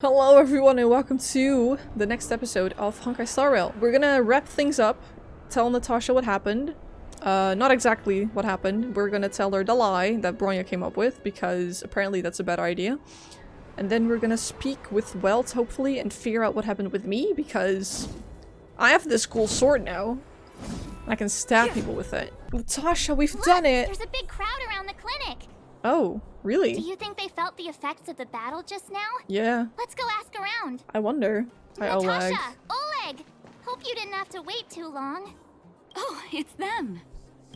Hello everyone and welcome to the next episode of Honkai Star Rail. We're gonna wrap things up, tell Natasha what happened. Not exactly what happened. We're gonna tell her the lie that Bronya came up with, because apparently that's a bad idea. And then we're gonna speak with Welt, hopefully, and figure out what happened with me, because I have this cool sword now. I can stab people with it. Natasha, we've done it! There's a big crowd around the clinic! Oh, really? Do you think they felt the effects of the battle just now? Yeah. Let's go ask around. I wonder. Hi, Oleg. Natasha! Oleg! Hope you didn't have to wait too long. Oh, it's them.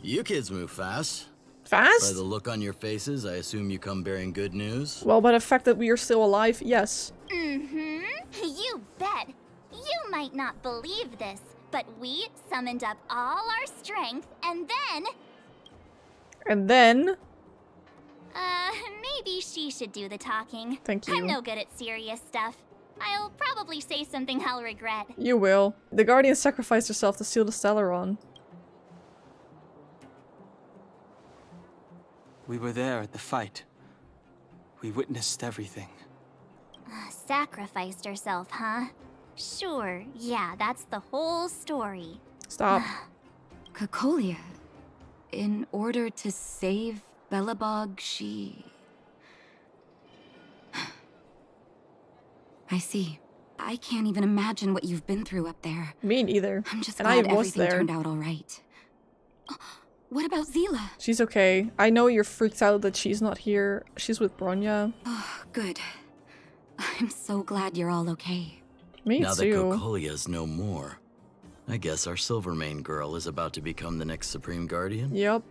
You kids move fast. Fast? By the look on your faces, I assume you come bearing good news? Well, by the fact that we are still alive, yes. Mm-hmm. You bet. You might not believe this, but we summoned up all our strength and then... And then... maybe she should do the talking. Thank you. I'm no good at serious stuff. I'll probably say something I'll regret. You will. The Guardian sacrificed herself to steal the Stellaron. We were there at the fight. We witnessed everything. Sacrificed herself, huh? Sure, yeah, that's the whole story. Stop. Cocolia. In order to save Belobog, she... I see. I can't even imagine what you've been through up there. Me neither. I'm just and glad I was everything there. turned out all right. Oh, what about Zila? She's okay. I know you're freaked out that she's not here. She's with Bronya. Oh, good. I'm so glad you're all okay. Me now too. that Cocolia's no more, I guess our Silvermane girl is about to become the next Supreme Guardian? Yep.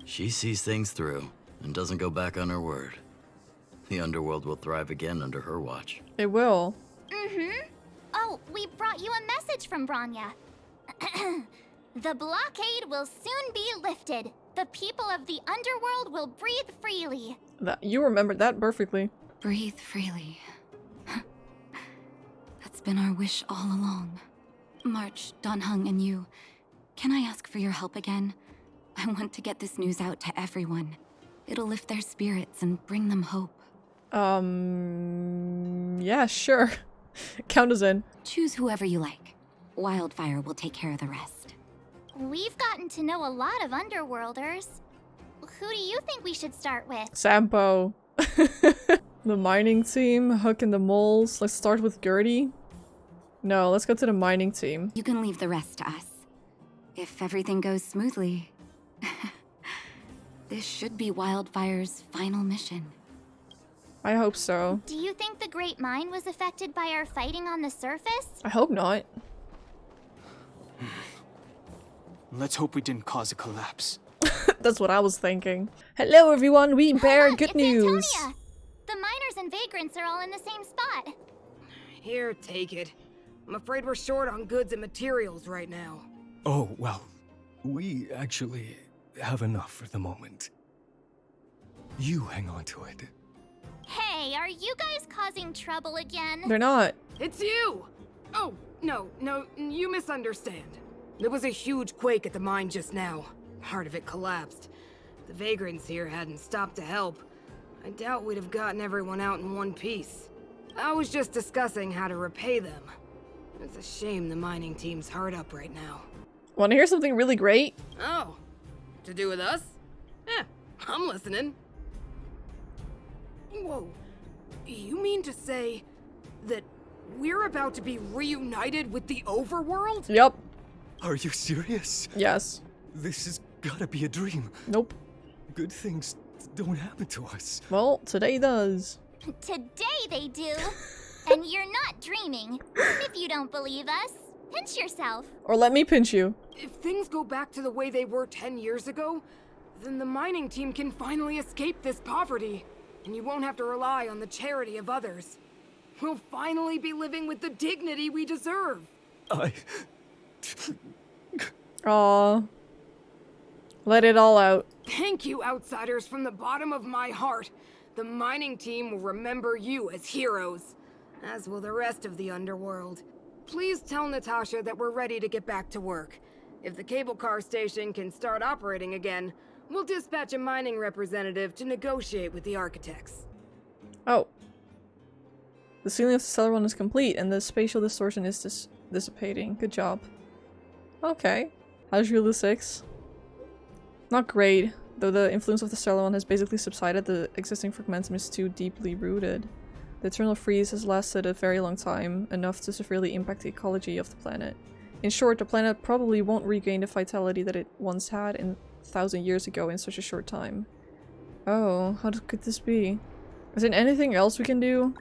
She sees things through and doesn't go back on her word. The underworld will thrive again under her watch. It will. Mm-hmm. Oh, we brought you a message from Bronya. The blockade will soon be lifted. The people of the underworld will breathe freely. You remembered that perfectly. Breathe freely. That's been our wish all along. March, Donhung, and you, can I ask for your help again? I want to get this news out to everyone. It'll lift their spirits and bring them hope. Yeah, sure. Count us in. Choose whoever you like. Wildfire will take care of the rest. We've gotten to know a lot of underworlders. Who do you think we should start with? Sampo. The mining team, Hook and the moles. Let's start with Gertie. No, let's go to the mining team. You can leave the rest to us. If everything goes smoothly. This should be Wildfire's final mission. I hope so. Do you think the Great Mine was affected by our fighting on the surface? I hope not. Let's hope we didn't cause a collapse. That's what I was thinking. Hello everyone, we bear Look, good it's news. Antonia. The miners and vagrants are all in the same spot. Here, take it. I'm afraid we're short on goods and materials right now. Oh, well, we actually have enough for the moment. You hang on to it. Hey, are you guys causing trouble again? They're not. It's you! Oh, no, you misunderstand. There was a huge quake at the mine just now. Part of it collapsed. The vagrants here hadn't stopped to help. I doubt we'd have gotten everyone out in one piece. I was just discussing how to repay them. It's a shame the mining team's hard up right now. Want to hear something really great? Oh, to do with us? Eh, I'm listening. Whoa, you mean to say that we're about to be reunited with the overworld? Yep. Are you serious? Yes. This has gotta be a dream. Nope. Good things don't happen to us. Well, today does. Today they do. And you're not dreaming. If you don't believe us, pinch yourself. Or let me pinch you. If things go back to the way they were 10 years ago, then the mining team can finally escape this poverty. And you won't have to rely on the charity of others. We'll finally be living with the dignity we deserve. Aw. Let it all out. Thank you, outsiders, from the bottom of my heart. The mining team will remember you as heroes, as will the rest of the underworld. Please tell Natasha that we're ready to get back to work. If the cable car station can start operating again, we'll dispatch a mining representative to negotiate with the architects. Oh. The sealing of the Celeron is complete and the spatial distortion is dissipating. Good job. Okay. How's Rule 6? Not great. Though the influence of the Celeron has basically subsided, the existing fragmentum is too deeply rooted. The eternal freeze has lasted a very long time, enough to severely impact the ecology of the planet. In short, the planet probably won't regain the vitality that it once had 1,000 years ago in such a short time. Oh, how could this be? Is there anything else we can do?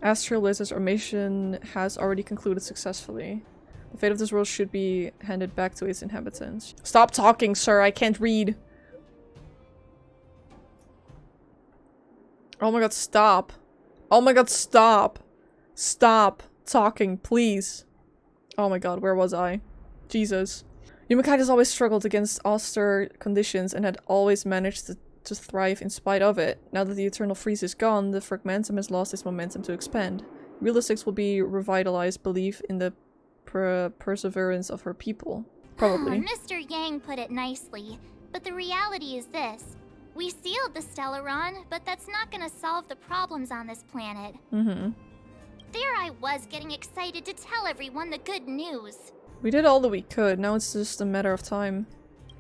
Astral Blizzard's mission has already concluded successfully. The fate of this world should be handed back to its inhabitants. Stop talking, sir! I can't read! Oh my god, stop! Oh my god, stop! Stop talking, please! Oh my god, where was I? Jesus. Humankind has always struggled against austere conditions and had always managed to thrive in spite of it. Now that the eternal freeze is gone, the fragmentum has lost its momentum to expand. Realistics will be revitalized belief in the perseverance of her people. Probably. Mr. Yang put it nicely, but the reality is this. We sealed the Stellaron, but that's not gonna solve the problems on this planet. Mm-hmm. There I was getting excited to tell everyone the good news. We did all that we could, now it's just a matter of time.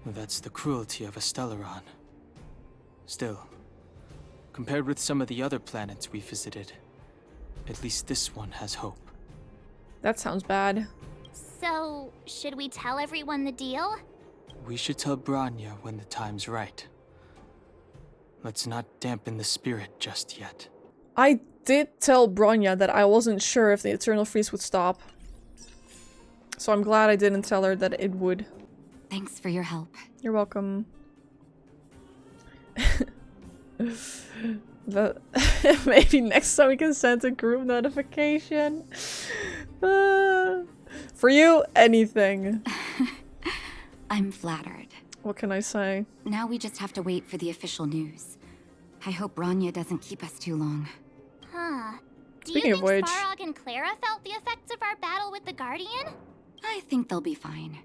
Well, that's the cruelty of a Stellaron. Still, compared with some of the other planets we visited, at least this one has hope. That sounds bad. So, should we tell everyone the deal? We should tell Bronya when the time's right. Let's not dampen the spirit just yet. I did tell Bronya that I wasn't sure if the eternal freeze would stop. So I'm glad I didn't tell her that it would. Thanks for your help. You're welcome. Maybe next time we can send a group notification. For you, anything. I'm flattered. What can I say? Now we just have to wait for the official news. I hope Bronya doesn't keep us too long. Huh. Do Speaking you of think which- Svarog and Clara felt the effects of our battle with the Guardian? I think they'll be fine.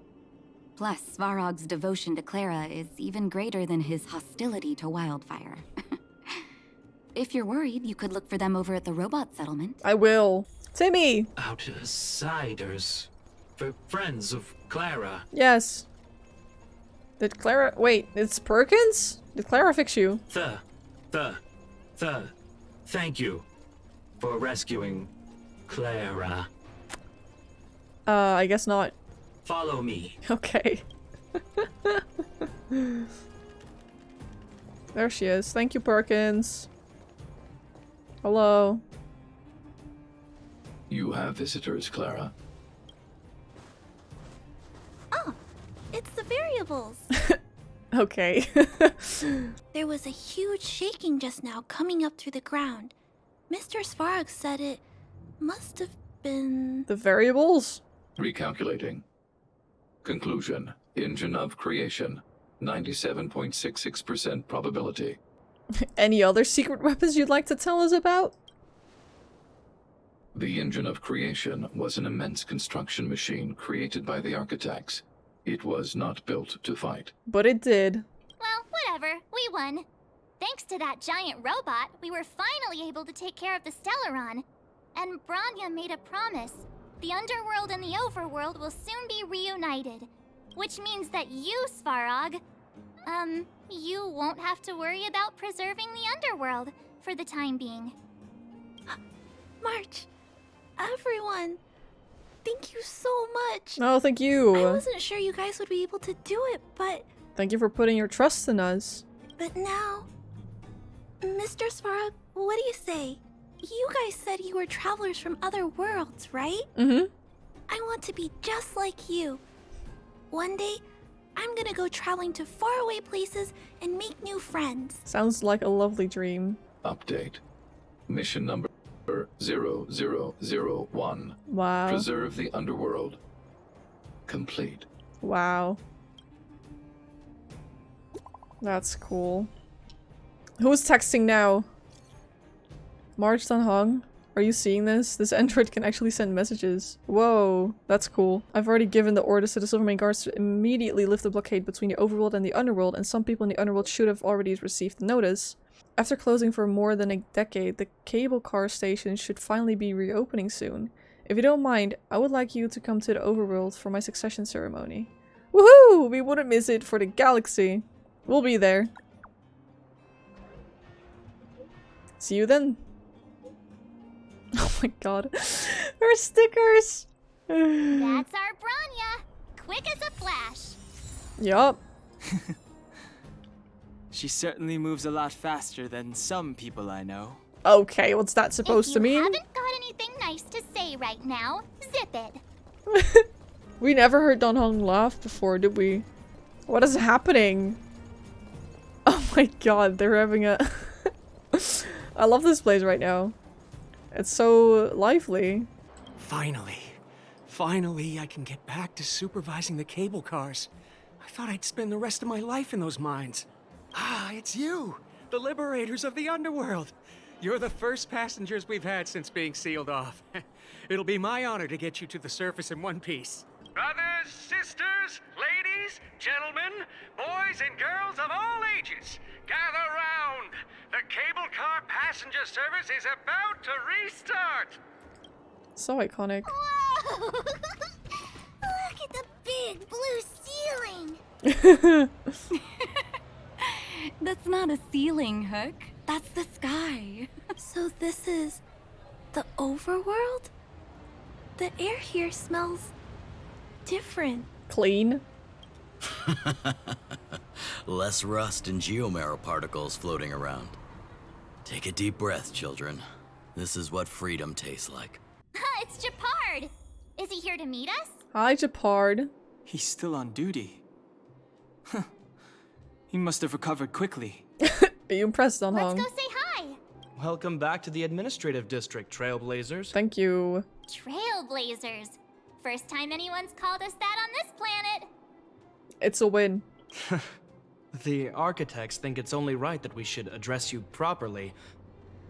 Plus, Svarog's devotion to Clara is even greater than his hostility to Wildfire. If you're worried, you could look for them over at the robot settlement. I will. Timmy! Outsiders. For friends of Clara. Yes. Did Clara- wait, it's Perkins? Did Clara fix you? Thank you for rescuing Clara. I guess not. Follow me. Okay. There she is. Thank you, Perkins. Hello. You have visitors, Clara. Oh, it's the variables. Okay. There was a huge shaking just now coming up through the ground. Mr. Svarog said it must have been... The variables? Recalculating. Conclusion. Engine of creation. 97.66% probability. Any other secret weapons you'd like to tell us about? The engine of creation was an immense construction machine created by the architects. It was not built to fight. But it did. Well, whatever. We won. Thanks to that giant robot, we were finally able to take care of the Stellaron. And Bronya made a promise. The underworld and the overworld will soon be reunited. Which means that you, Svarog, you won't have to worry about preserving the underworld for the time being. March, everyone, thank you so much. Oh, thank you. I wasn't sure you guys would be able to do it, but Thank you for putting your trust in us. now... Mr. Svarog, what do you say? You guys said you were travelers from other worlds, right? Mm-hmm. I want to be just like you. One day, I'm gonna go traveling to faraway places and make new friends. Sounds like a lovely dream. Update. Mission number 0001. Wow. Preserve the underworld. Complete. Wow. That's cool. Who's texting now? March Dunhung? Are you seeing this? This android can actually send messages. Whoa, that's cool. I've already given the orders to the Silvermane guards to immediately lift the blockade between the overworld and the underworld, and some people in the underworld should have already received notice. After closing for more than a decade, the cable car station should finally be reopening soon. If you don't mind, I would like you to come to the overworld for my succession ceremony. Woohoo! We wouldn't miss it for the galaxy. We'll be there. See you then. Oh my god. Her stickers! That's our Bronya! Quick as a flash! Yup. She certainly moves a lot faster than some people I know. Okay, what's that supposed to mean? If you haven't got anything nice to say right now, zip it. We never heard Don Hong laugh before, did we? What is happening? Oh my god, they're having a... I love this place right now. It's so lively. Finally, I can get back to supervising the cable cars. I thought I'd spend the rest of my life in those mines. Ah, it's you, the liberators of the underworld. You're the first passengers we've had since being sealed off. It'll be my honor to get you to the surface in one piece. Brothers, sisters, ladies, gentlemen, boys and girls of all ages, gather round. The cable car passenger service is about to restart. So iconic. Whoa! Look at the big blue ceiling! That's not a ceiling, Hook. That's the sky. So this is the overworld? The air here smells different. Clean. Less rust and geomarrow particles floating around. Take a deep breath, children. This is what freedom tastes like. It's Japard! Is he here to meet us? Hi, Japard. He's still on duty. Huh. He must have recovered quickly. Are you impressed, Don Hong? Let's go say hi! Welcome back to the administrative district, Trailblazers. Thank you. Trailblazers. First time anyone's called us that on this planet. It's a win. The architects think it's only right that we should address you properly.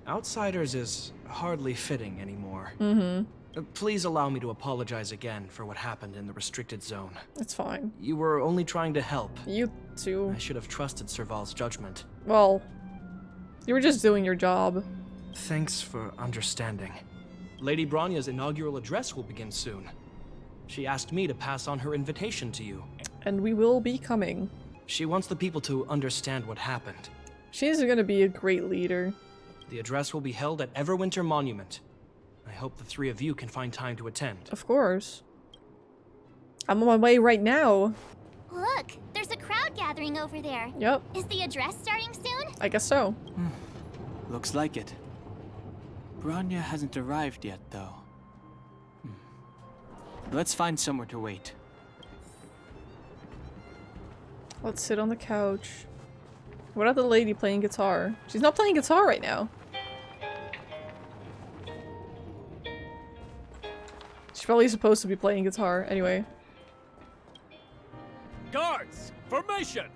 Outsiders is hardly fitting anymore. Please allow me to apologize again for what happened in the restricted zone. It's fine. You were only trying to help. You too. I should have trusted Serval's judgment. Well, you were just doing your job. Thanks for understanding. Lady Bronya's inaugural address will begin soon. She asked me to pass on her invitation to you. And we will be coming. She wants the people to understand what happened. She's gonna be a great leader. The address will be held at Everwinter Monument. I hope the three of you can find time to attend. Of course. I'm on my way right now. Look, there's a crowd gathering over there. Yep. Is the address starting soon? I guess so. Looks like it. Bronya hasn't arrived yet, though. Let's find somewhere to wait. Let's sit on the couch. What about the lady playing guitar? She's not playing guitar right now. She's probably supposed to be playing guitar anyway. Guards, formation!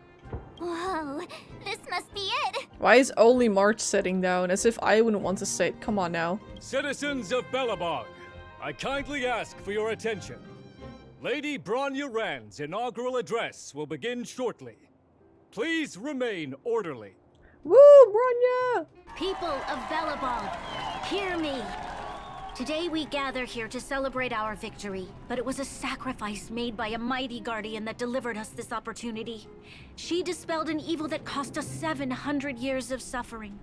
Whoa, this must be it. Why is only March sitting down? As if I wouldn't want to sit. Come on now. Citizens of Belobog, I kindly ask for your attention. Lady Bronya Rand's inaugural address will begin shortly. Please remain orderly. Woo, Bronya! People of Belobog, hear me. Today we gather here to celebrate our victory, but it was a sacrifice made by a mighty guardian that delivered us this opportunity. She dispelled an evil that cost us 700 years of suffering.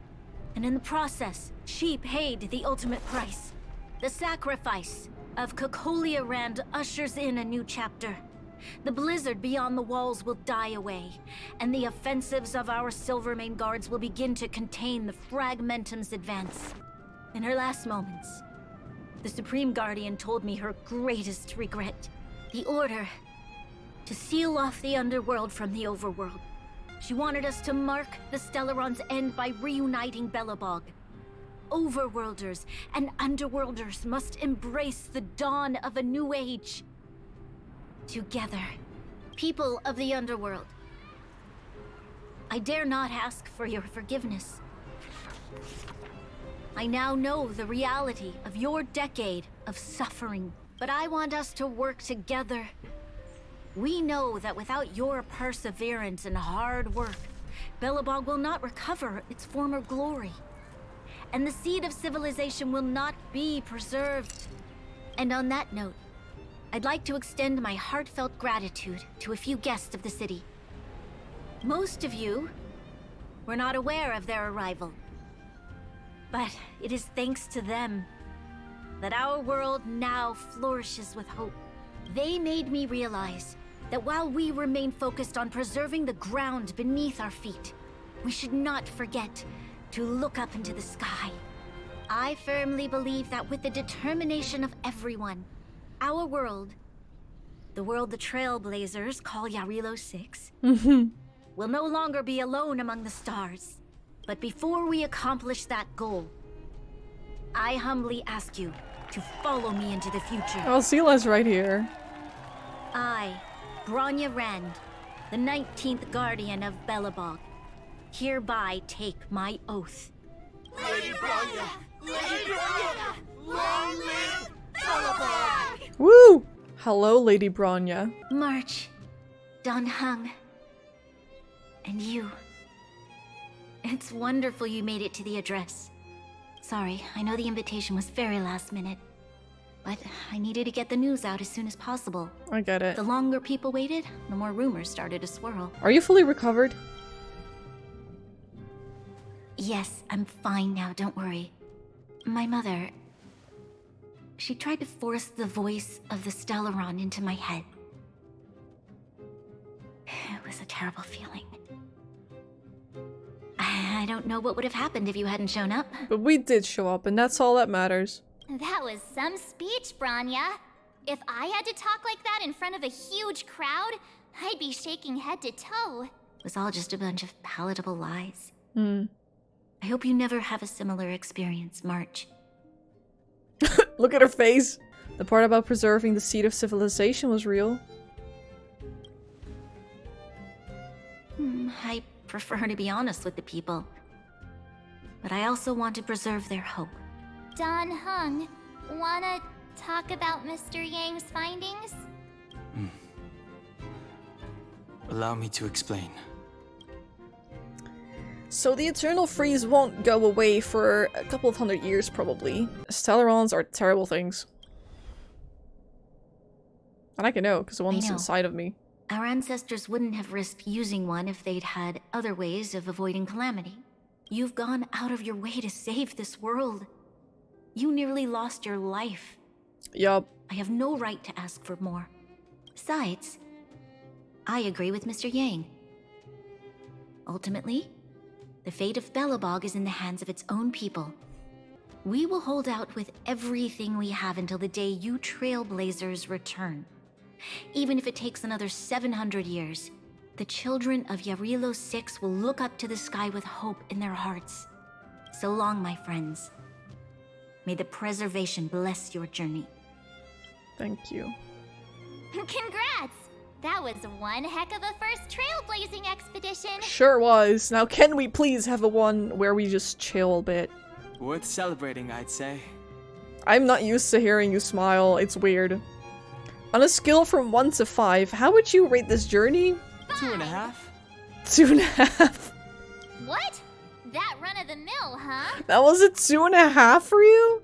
And in the process, she paid the ultimate price. The sacrifice of Kokolia Rand ushers in a new chapter. The blizzard beyond the walls will die away, and the offensives of our Silvermane guards will begin to contain the Fragmentum's advance. In her last moments, the Supreme Guardian told me her greatest regret. The order to seal off the underworld from the overworld. She wanted us to mark the Stellaron's end by reuniting Belobog. Overworlders and underworlders must embrace the dawn of a new age. Together, people of the underworld, I dare not ask for your forgiveness. I now know the reality of your decade of suffering, but I want us to work together. We know that without your perseverance and hard work, Belobog will not recover its former glory. And the seed of civilization will not be preserved. And on that note, I'd like to extend my heartfelt gratitude to a few guests of the city. Most of you were not aware of their arrival. But it is thanks to them that our world now flourishes with hope. They made me realize that while we remain focused on preserving the ground beneath our feet, we should not forget to look up into the sky. I firmly believe that with the determination of everyone, our world, the world the Trailblazers call Yarilo 6, will no longer be alone among the stars. But before we accomplish that goal, I humbly ask you to follow me into the future. Oh, Sila's right here. I, Bronya Rand, the 19th Guardian of Belobog, hereby take my oath. Lady Bronya! Lady Bronya! Long live Belobog! Woo! Hello, Lady Bronya. March, Don Hung, and you. It's wonderful you made it to the address. Sorry, I know the invitation was very last minute, but I needed to get the news out as soon as possible. I get it. The longer people waited, the more rumors started to swirl. Are you fully recovered? Yes, I'm fine now, don't worry. My mother... she tried to force the voice of the Stellaron into my head. It was a terrible feeling. I don't know what would have happened if you hadn't shown up. But we did show up, and that's all that matters. That was some speech, Bronya. If I had to talk like that in front of a huge crowd, I'd be shaking head to toe. It was all just a bunch of palatable lies. Hmm. I hope you never have a similar experience, March. Look at her face. The part about preserving the seed of civilization was real. I prefer to be honest with the people. But I also want to preserve their hope. Don Hung, wanna talk about Mr. Yang's findings? Allow me to explain. So the Eternal Freeze won't go away for a couple of 100 years, probably. Stellarons are terrible things. And I can know, because the one's inside of me. Our ancestors wouldn't have risked using one if they'd had other ways of avoiding calamity. You've gone out of your way to save this world. You nearly lost your life. Yup. I have no right to ask for more. Besides, I agree with Mr. Yang. Ultimately, the fate of Belobog is in the hands of its own people. We will hold out with everything we have until the day you Trailblazers return. Even if it takes another 700 years, the children of Yarilo 6 will look up to the sky with hope in their hearts. So long, my friends. May the preservation bless your journey. Thank you. Congrats! That was one heck of a first trailblazing expedition! Sure was. Now can we please have a one where we just chill a bit? Worth celebrating, I'd say. I'm not used to hearing you smile. It's weird. On a scale from 1 to 5, how would you rate this journey? 2.5. 2.5. What? That run-of-the-mill, huh? That was a 2.5 for you?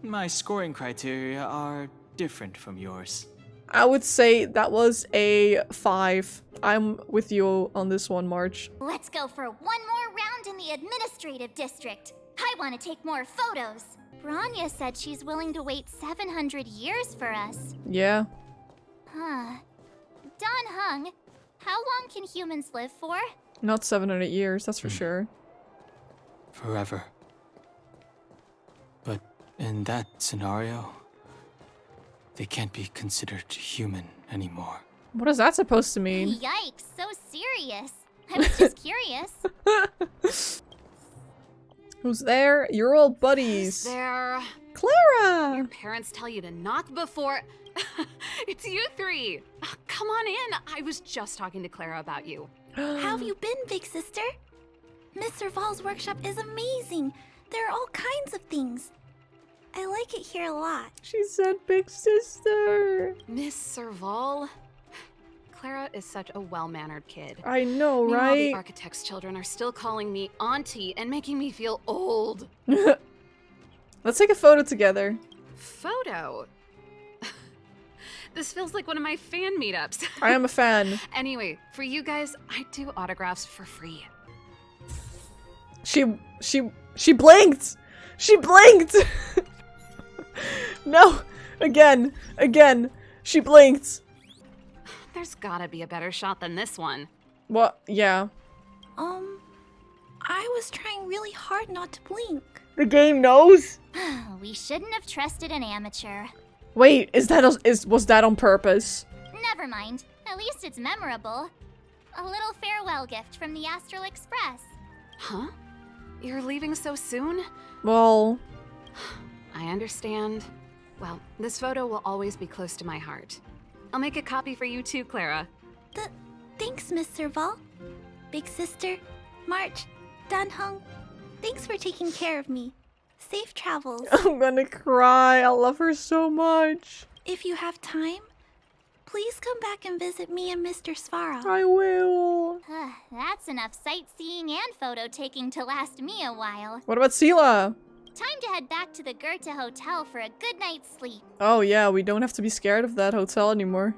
My scoring criteria are different from yours. I would say that was a 5. I'm with you on this one, March. Let's go for one more round in the administrative district. I want to take more photos. Bronya said she's willing to wait 700 years for us. Yeah. Huh. Don Hung, how long can humans live for? Not 700 years, that's for sure. Forever. But in that scenario, they can't be considered human anymore. What is that supposed to mean? Yikes, so serious. I was just curious. Who's there? Your old buddies. Who's there? Clara! Your parents tell you to knock before... It's you three! Come on in. I was just talking to Clara about you. How have you been, big sister? Mr. Val's workshop is amazing. There are all kinds of things. I like it here a lot. She said big sister. Miss Serval? Clara is such a well-mannered kid. I know, Meanwhile, right? the architect's children are still calling me auntie and making me feel old. Let's take a photo together. Photo? This feels like one of my fan meetups. I am a fan. Anyway, for you guys, I do autographs for free. She blinked! She blinked! No! Again! She blinked! There's gotta be a better shot than this one. What? Yeah. I was trying really hard not to blink. The game knows? We shouldn't have trusted an amateur. Wait, was that on purpose? Never mind. At least it's memorable. A little farewell gift from the Astral Express. Huh? You're leaving so soon? Well... I understand. Well, this photo will always be close to my heart. I'll make a copy for you too, Clara. Thanks, Miss Serval. Big sister, March, Danhung, thanks for taking care of me. Safe travels. I'm gonna cry. I love her so much. If you have time, please come back and visit me and Mr. Svarog. I will. That's enough sightseeing and photo taking to last me a while. What about Sela? Time to head back to the Goethe Hotel for a good night's sleep. Oh yeah, we don't have to be scared of that hotel anymore.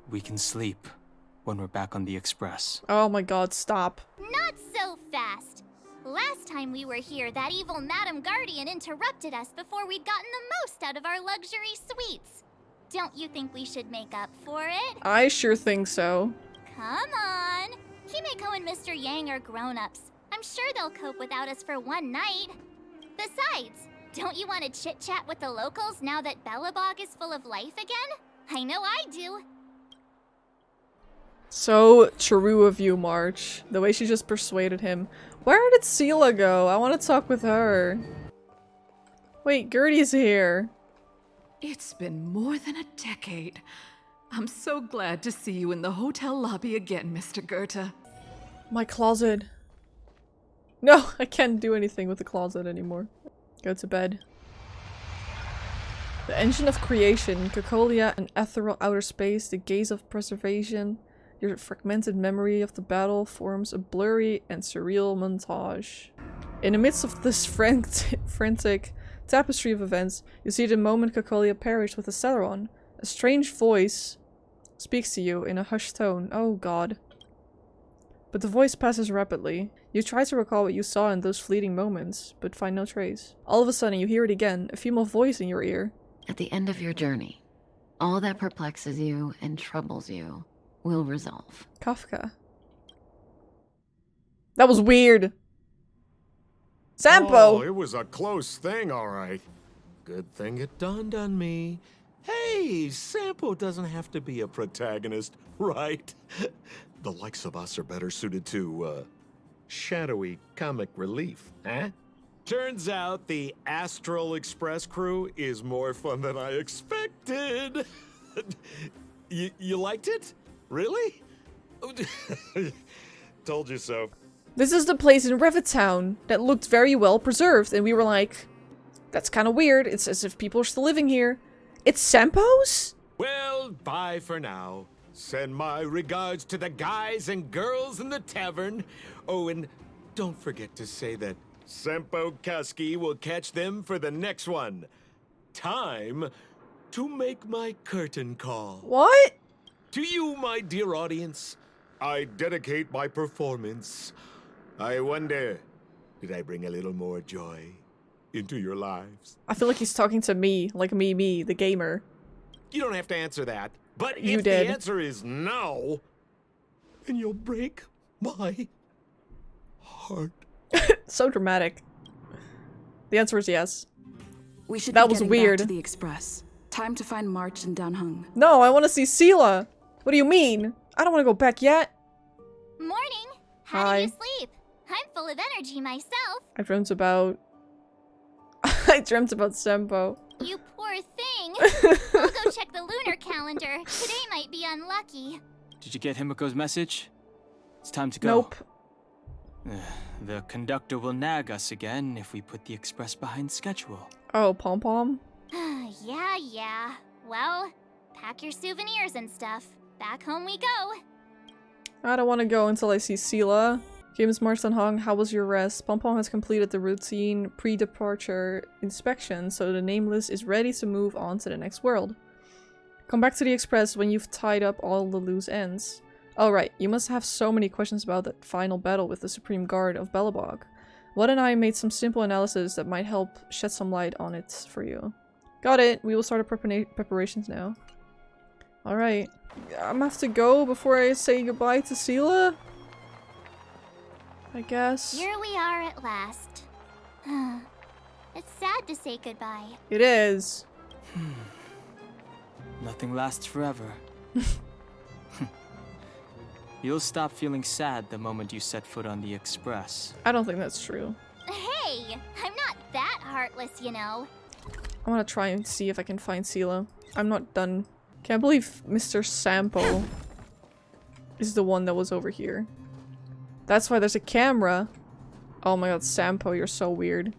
We can sleep when we're back on the Express. Oh my god, stop. Not so fast. Last time we were here, that evil Madam Guardian interrupted us before we'd gotten the most out of our luxury suites. Don't you think we should make up for it? I sure think so. Come on. Himeko and Mr. Yang are grown-ups. I'm sure they'll cope without us for one night. Besides, don't you want to chit-chat with the locals now that Belobog is full of life again? I know I do. So true of you, March. The way she just persuaded him. Where did Sela go? I want to talk with her. Wait, Gertie's here. It's been more than a decade. I'm so glad to see you in the hotel lobby again, Mr. Goethe. My closet. No, I can't do anything with the closet anymore. Go to bed. The engine of creation, Cacolia, an ethereal outer space, the gaze of preservation. Your fragmented memory of the battle forms a blurry and surreal montage. In the midst of this frantic tapestry of events, you see the moment Cacolia perished with the Celeron. A strange voice speaks to you in a hushed tone. Oh god. But the voice passes rapidly. You try to recall what you saw in those fleeting moments, but find no trace. All of a sudden you hear it again, a female voice in your ear. At the end of your journey, all that perplexes you and troubles you will resolve. Kafka. That was weird. Sampo! Oh, it was a close thing, all right. Good thing it dawned on me. Hey, Sampo doesn't have to be a protagonist, right? The likes of us are better suited to, shadowy comic relief, huh? Turns out the Astral Express crew is more fun than I expected. You liked it? Really? Told you so. This is the place in Revittown that looked very well preserved, and we were like, that's kind of weird. It's as if people are still living here. It's Sampo's? Well, bye for now. Send my regards to the guys and girls in the tavern. Oh, and don't forget to say that Sempo Kaski will catch them for the next one. Time to make my curtain call. What? To you, my dear audience, I dedicate my performance. I wonder, did I bring a little more joy into your lives? I feel like he's talking to me, like me, the gamer. You don't have to answer that. But You if did. the answer is no, then you'll break my heart. So dramatic. The answer is yes. We should That be was getting weird. Back to the Express. Time to find March and Danhung. No, I want to see Sela. What do you mean? I don't want to go back yet. Morning. How Hi. did you sleep? I'm full of energy myself. I dreamt about... I dreamt about Sempo. You poor thing. I'll go check the lunar calendar. Today might be unlucky. Did you get Himiko's message? It's time to go. Nope. The conductor will nag us again if we put the express behind schedule. Oh, pom-pom? Yeah. Well, pack your souvenirs and stuff. Back home we go. I don't want to go until I see Sela. Kimz Hung, how was your rest? Pom-pom has completed the routine pre-departure inspection, so the Nameless is ready to move on to the next world. Come back to the express when you've tied up all the loose ends. Oh right, you must have so many questions about that final battle with the Supreme Guard of Belobog. Watt and I made some simple analysis that might help shed some light on it for you. Got it! We will start the preparations now. Alright. I'm gonna have to go before I say goodbye to Sela? I guess. Here we are at last. It's sad to say goodbye. It is. Nothing lasts forever. You'll stop feeling sad the moment you set foot on the express. I don't think that's true. Hey! I'm not that heartless, you know. I want to try and see if I can find Sela. I'm not done. Can't believe Mr. Sampo is the one that was over here. That's why there's a camera. Oh my god, Sampo, you're so weird.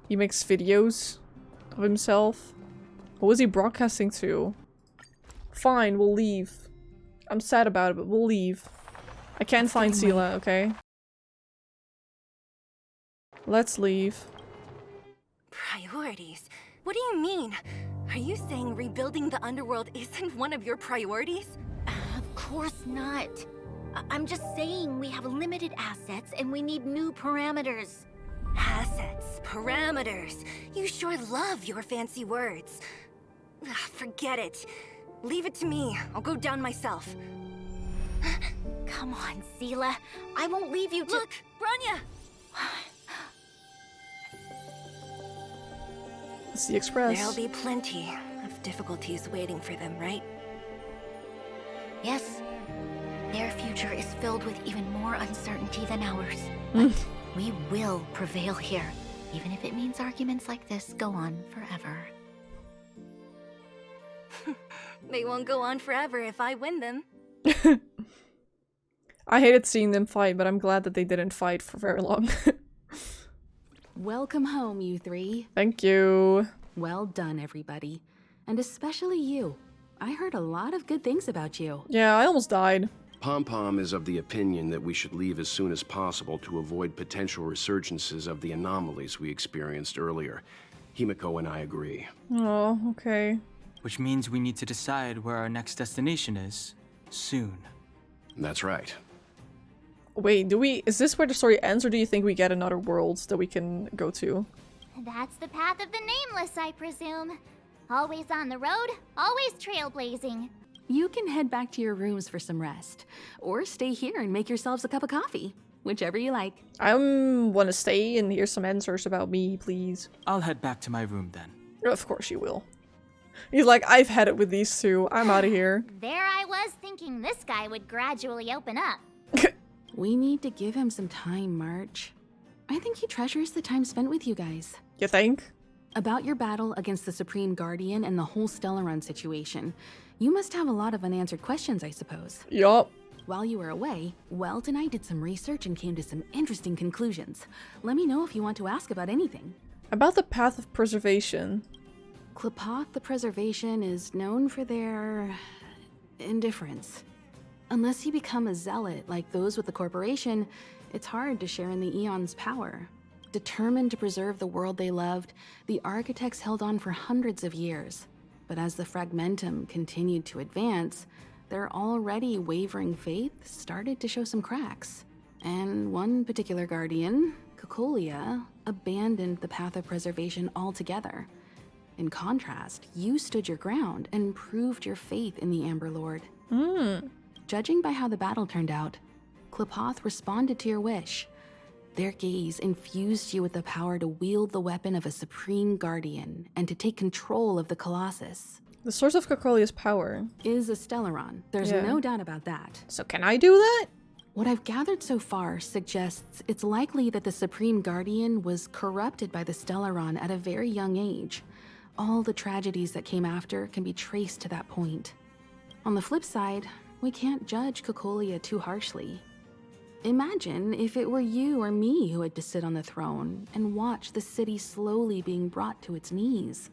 He makes videos of himself. What was he broadcasting to? Fine, we'll leave. I'm sad about it, but we'll leave. I can't find Sela, okay? Let's leave. Priorities? What do you mean? Are you saying rebuilding the underworld isn't one of your priorities? Of course not. I'm just saying we have limited assets and we need new parameters. Assets, parameters. You sure love your fancy words. Ugh, forget it. Leave it to me. I'll go down myself. Come on, Sela. I won't leave you to— Look, Bronya! It's the express. There'll be plenty of difficulties waiting for them, right? Yes. Their future is filled with even more uncertainty than ours. But we will prevail here, even if it means arguments like this go on forever. They won't go on forever if I win them. I hated seeing them fight, but I'm glad that they didn't fight for very long. Welcome home, you three. Thank you. Well done, everybody. And especially you. I heard a lot of good things about you. Yeah, I almost died. Pom-Pom is of the opinion that we should leave as soon as possible to avoid potential resurgences of the anomalies we experienced earlier. Himiko and I agree. Oh, okay. Which means we need to decide where our next destination is, soon. That's right. Wait, is this where the story ends, or do you think we get another world that we can go to? That's the path of the Nameless, I presume. Always on the road, always trailblazing. You can head back to your rooms for some rest, or stay here and make yourselves a cup of coffee, whichever you like. I want to stay and hear some answers about me, please. I'll head back to my room then. Of course you will. He's like, I've had it with these two. I'm out of here. There I was thinking this guy would gradually open up. We need to give him some time, March. I think he treasures the time spent with you guys. You think? About your battle against the Supreme Guardian and the whole Stellaron situation. You must have a lot of unanswered questions, I suppose. Yup. While you were away, Welt and I did some research and came to some interesting conclusions. Let me know if you want to ask about anything. About the Path of Preservation. Klapoth the Preservation is known for their indifference. Unless you become a zealot like those with the corporation, it's hard to share in the Eon's power. Determined to preserve the world they loved, the architects held on for hundreds of years. But as the Fragmentum continued to advance, their already wavering faith started to show some cracks. And one particular guardian, Cocolia, abandoned the Path of Preservation altogether. In contrast, you stood your ground and proved your faith in the Amber Lord. Judging by how the battle turned out, Klapoth responded to your wish. Their gaze infused you with the power to wield the weapon of a supreme guardian and to take control of the Colossus. The source of Cocolia's power is a Stellaron. There's no doubt about that. So can I do that? What I've gathered so far suggests it's likely that the Supreme Guardian was corrupted by the Stellaron at a very young age. All the tragedies that came after can be traced to that point. On the flip side, we can't judge Cocolia too harshly. Imagine if it were you or me who had to sit on the throne and watch the city slowly being brought to its knees.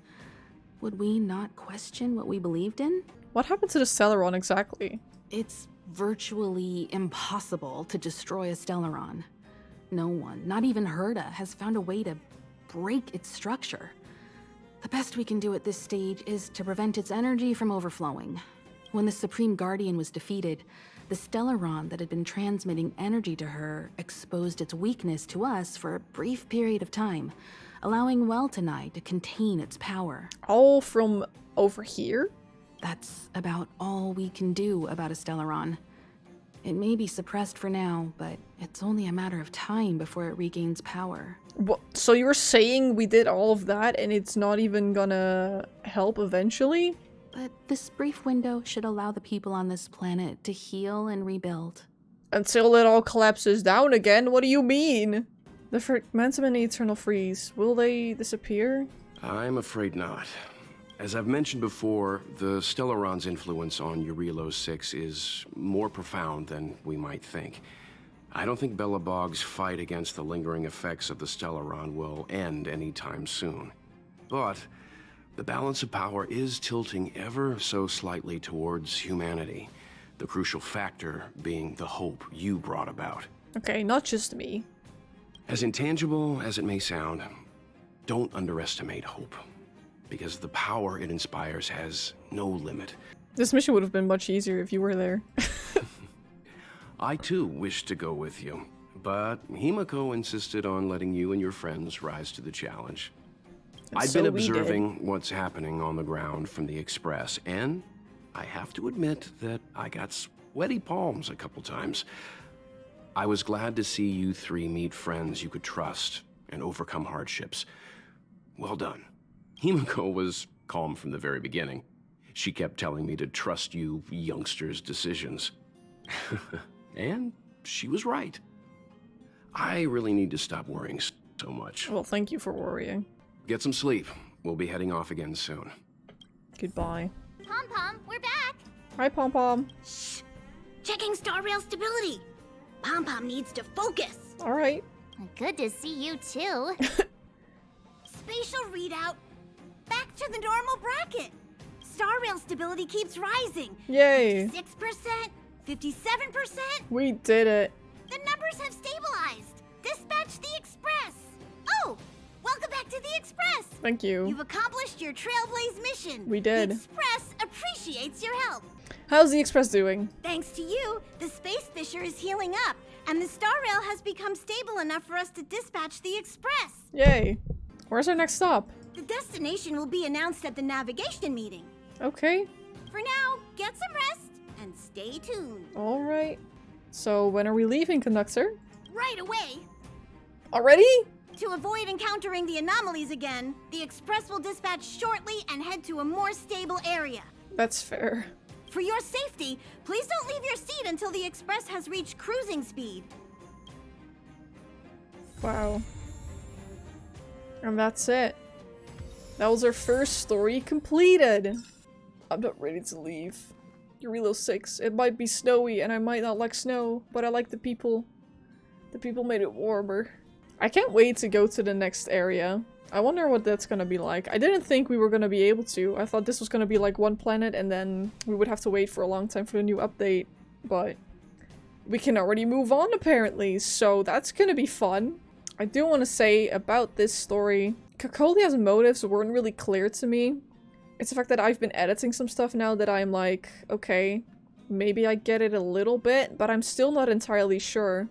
Would we not question what we believed in? What happened to the Stellaron exactly? It's virtually impossible to destroy a Stellaron. No one, not even Herta, has found a way to break its structure. The best we can do at this stage is to prevent its energy from overflowing. When the Supreme Guardian was defeated, the Stellaron that had been transmitting energy to her exposed its weakness to us for a brief period of time, allowing Weltenai to contain its power. All from over here? That's about all we can do about a Stellaron. It may be suppressed for now, but it's only a matter of time before it regains power. What? So you're saying we did all of that and it's not even gonna help eventually? But this brief window should allow the people on this planet to heal and rebuild. Until it all collapses down again? What do you mean? The Fragmentum and Eternal Freeze, will they disappear? I'm afraid not. As I've mentioned before, the Stellaron's influence on Eurilo 6 is more profound than we might think. I don't think Belobog's fight against the lingering effects of the Stellaron will end anytime soon. But the balance of power is tilting ever so slightly towards humanity, the crucial factor being the hope you brought about. Okay, not just me. As intangible as it may sound, don't underestimate hope, because the power it inspires has no limit. This mission would have been much easier if you were there. I too wished to go with you, but Himiko insisted on letting you and your friends rise to the challenge. I've been observing what's happening on the ground from the Express, and I have to admit that I got sweaty palms a couple times. I was glad to see you three meet friends you could trust and overcome hardships. Well done. Himiko was calm from the very beginning. She kept telling me to trust you youngsters' decisions. And she was right. I really need to stop worrying so much. Well, thank you for worrying. Get some sleep. We'll be heading off again soon. Goodbye. Pom-Pom, we're back! Hi, Pom-Pom. Shh! Checking star rail stability! Pom-Pom needs to focus! Alright. Good to see you too. Spatial readout. Back to the normal bracket. Star rail stability keeps rising. Yay! 6%, 57%. We did it. The numbers have stabilized. Dispatch the Express. Oh, welcome back to the Express. Thank you. You've accomplished your Trailblaze mission. We did. The Express appreciates your help. How's the Express doing? Thanks to you, the Space Fisher is healing up, and the Star Rail has become stable enough for us to dispatch the Express. Yay. Where's our next stop? The destination will be announced at the navigation meeting. Okay. For now, get some rest and stay tuned. Alright. So when are we leaving, conductor? Right away. Already? To avoid encountering the anomalies again, the Express will dispatch shortly and head to a more stable area. That's fair. For your safety, please don't leave your seat until the Express has reached cruising speed. Wow. And that's it. That was our first story completed. I'm not ready to leave. Eurilo 6. It might be snowy and I might not like snow, but I like the people. The people made it warmer. I can't wait to go to the next area. I wonder what that's gonna be like. I didn't think we were gonna be able to. I thought this was gonna be like one planet and then we would have to wait for a long time for the new update. But we can already move on apparently, so that's gonna be fun. I do want to say about this story, Kakolia's motives weren't really clear to me. It's the fact that I've been editing some stuff now that I'm like, okay, maybe I get it a little bit, but I'm still not entirely sure.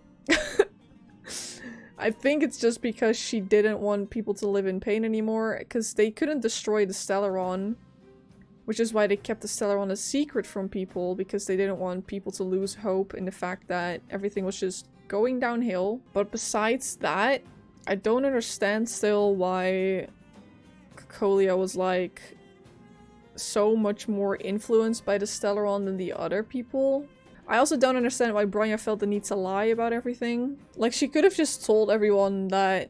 I think it's just because she didn't want people to live in pain anymore, because they couldn't destroy the Stellaron, which is why they kept the Stellaron a secret from people, because they didn't want people to lose hope in the fact that everything was just going downhill. But besides that, I don't understand still why Kakolia was like so much more influenced by the Stellaron than the other people. I also don't understand why Bronya felt the need to lie about everything. Like, she could have just told everyone that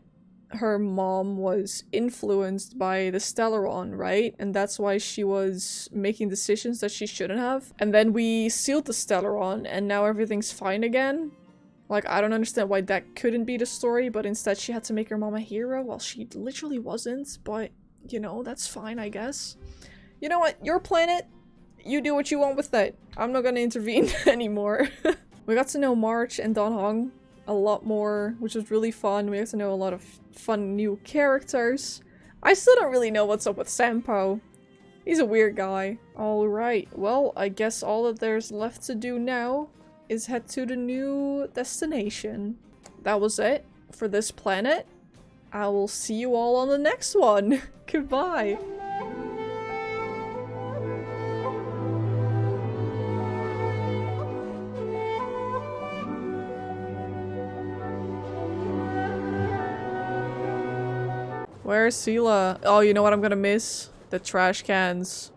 her mom was influenced by the Stellaron, right? And that's why she was making decisions that she shouldn't have. And then we sealed the Stellaron and now everything's fine again. Like, I don't understand why that couldn't be the story, but instead she had to make her mom a hero. Well, she literally wasn't, but, you know, that's fine, I guess. You know what? Your planet, you do what you want with that. I'm not gonna intervene anymore. We got to know March and Dan Hong a lot more, which was really fun. We got to know a lot of fun new characters. I still don't really know what's up with Sampo. He's a weird guy. Alright, well, I guess all that there's left to do now is head to the new destination. That was it for this planet. I will see you all on the next one. Goodbye. Where's Sela? Oh, you know what I'm gonna miss? The trash cans.